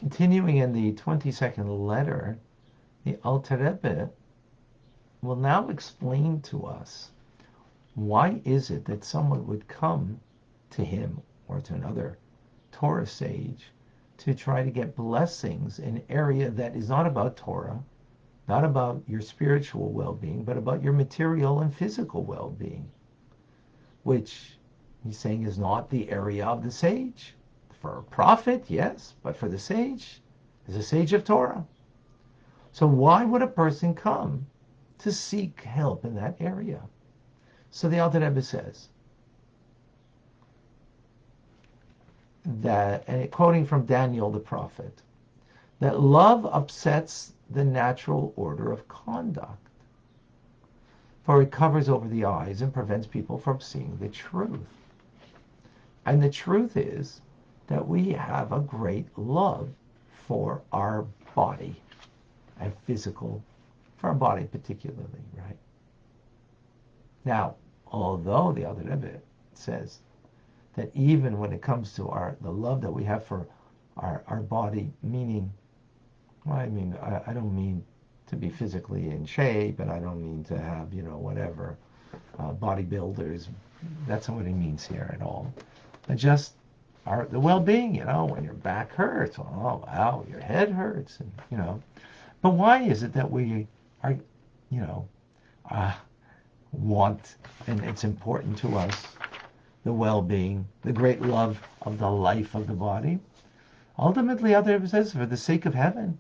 Continuing in the 22nd letter, the Alter Rebbe will now explain to us why is it that someone would come to him or to another Torah sage to try to get blessings in an area that is not about Torah, not about your spiritual well-being, but about your material and physical well-being, which he's saying is not the area of the sage. For a prophet, yes, but for the sage, is a sage of Torah. So why would a person come to seek help in that area? So the Alter Rebbe says that, and quoting from Daniel the prophet, that love upsets the natural order of conduct, for it covers over the eyes and prevents people from seeing the truth. And the truth is that we have a great love for our body and physical, for our body particularly, right? Now, although the Alter Rebbe says that even when it comes to the love that we have for our body, meaning, well, I don't mean to be physically in shape, and I don't mean to have, whatever, bodybuilders. That's not what he means here at all. But just the well-being, when your back hurts, oh, wow, your head hurts, and, But why is it that we are, want, and it's important to us, the well-being, the great love of the life of the body? Ultimately, Alter Rebbe says, for the sake of heaven.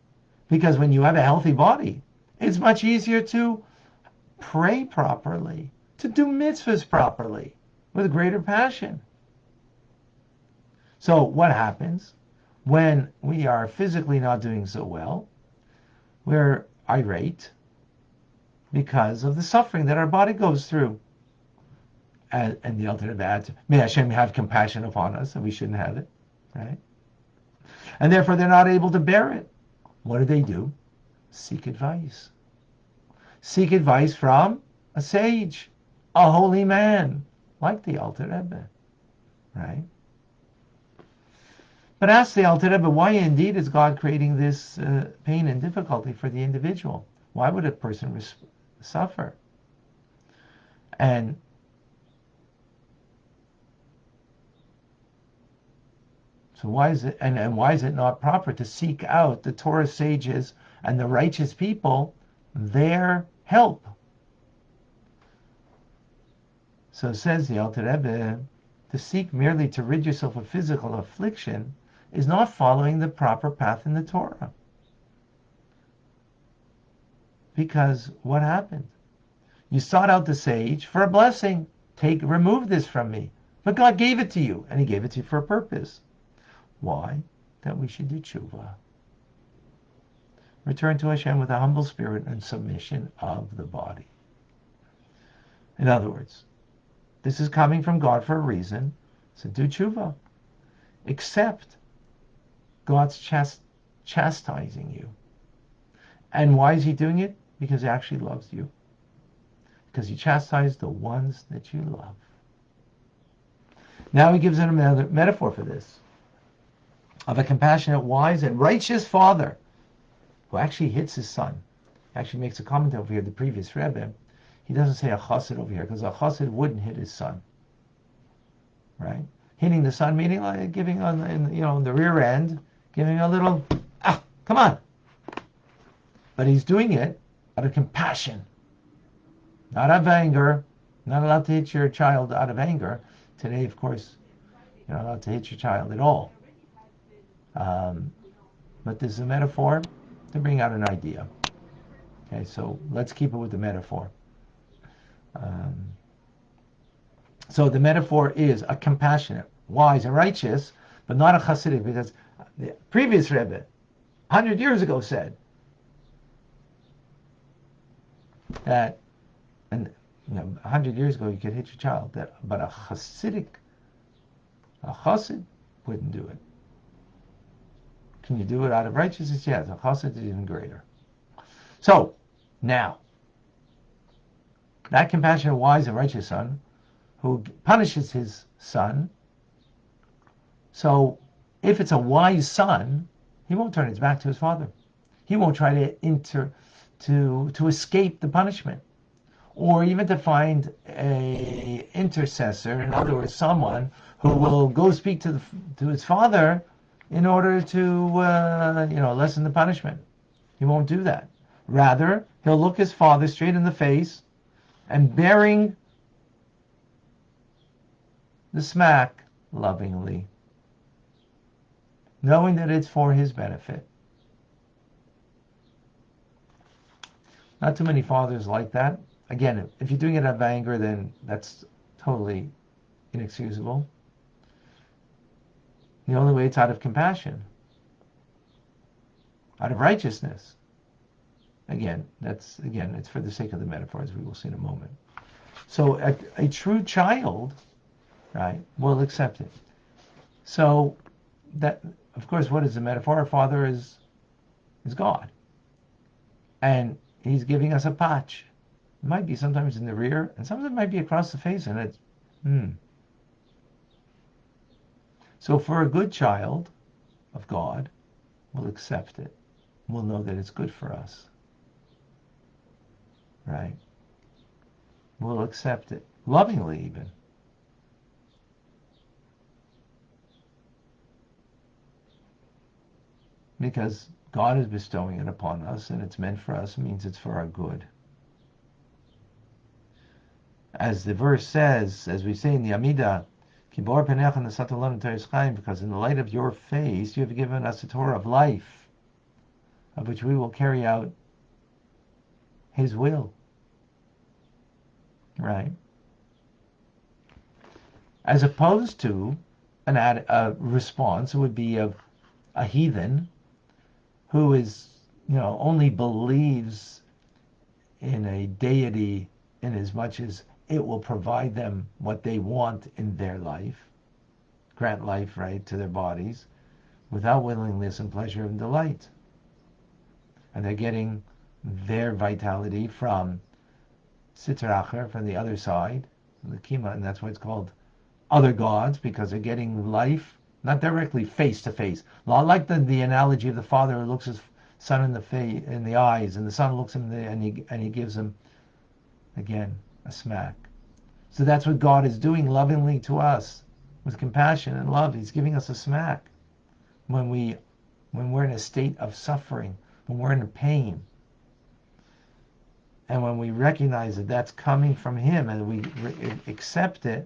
Because when you have a healthy body, it's much easier to pray properly, to do mitzvahs properly, with greater passion. So what happens when we are physically not doing so well? We're irate because of the suffering that our body goes through. And the Alter Rebbe adds, may Hashem have compassion upon us, and we shouldn't have it, right? And therefore they're not able to bear it. What do? Seek advice. Seek advice from a sage, a holy man, like the Alter Rebbe, right? But ask the Alter Rebbe, why indeed is God creating this pain and difficulty for the individual? Why would a person suffer? And so why is it, and why is it not proper to seek out the Torah sages and the righteous people, their help? So says the Alter Rebbe, to seek merely to rid yourself of physical affliction is not following the proper path in the Torah. Because what happened? You sought out the sage for a blessing. Remove this from me. But God gave it to you, and he gave it to you for a purpose. Why? That we should do tshuva. Return to Hashem with a humble spirit and submission of the body. In other words, this is coming from God for a reason, so do tshuva. Accept God's chastising you. And why is he doing it? Because he actually loves you. Because he chastised the ones that you love. Now he gives another metaphor for this, of a compassionate, wise, and righteous father who actually hits his son. He actually makes a comment over here, the previous Rebbe. He doesn't say a chassid over here, because a chassid wouldn't hit his son. Right? Hitting the son, meaning like giving on the rear end, giving a little, come on. But he's doing it out of compassion, not out of anger. Not allowed to hit your child out of anger. Today, of course, you're not allowed to hit your child at all. But this is a metaphor to bring out an idea. Okay, so let's keep it with the metaphor. So the metaphor is a compassionate, wise, and righteous, but not a chassidic, because the previous Rebbe, 100 years ago, said that, and 100 years ago you could hit your child, but a chassid wouldn't do it. Can you do it out of righteousness? Yes, a chassid is even greater. So, now, that compassionate, wise, and righteous son who punishes his son, so if it's a wise son, He won't turn his back to his father. He won't try to escape the punishment, or even to find a intercessor. In other words, someone who will go speak to his father in order to lessen the punishment. He won't do that. Rather, he'll look his father straight in the face and bearing the smack lovingly, knowing that it's for his benefit. Not too many fathers like that. Again, if you're doing it out of anger, then that's totally inexcusable. The only way it's out of compassion, out of righteousness. It's for the sake of the metaphor, as we will see in a moment. So a true child, right, will accept it. So that, of course, what is the metaphor? Our Father is God, and He's giving us a patch. It might be sometimes in the rear, and sometimes it might be across the face, and it's So for a good child of God, we'll accept it. We'll know that it's good for us. Right? We'll accept it. Lovingly even. Because God is bestowing it upon us and it's meant for us, means it's for our good. As the verse says, as we say in the Amidah, because in the light of your face you have given us a Torah of life, of which we will carry out His will. Right? As opposed to a response would be of a heathen who is, only believes in a deity in as much as it will provide them what they want in their life, grant life, right, to their bodies, without willingness and pleasure and delight. And they're getting their vitality from Sitra Acher, from the other side, the Kima, and that's why it's called other gods, because they're getting life, not directly face to face. Not like the analogy of the father who looks his son in the eyes, and the son looks him and he gives him, again, a smack. So that's what God is doing lovingly to us, with compassion and love. He's giving us a smack when we're in a state of suffering, when we're in pain, and when we recognize that that's coming from Him and we accept it.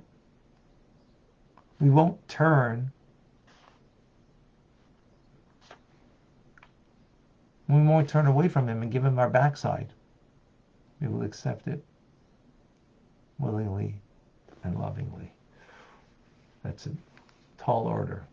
We won't turn. We won't turn away from Him and give Him our backside. We will accept it willingly and lovingly. That's a tall order.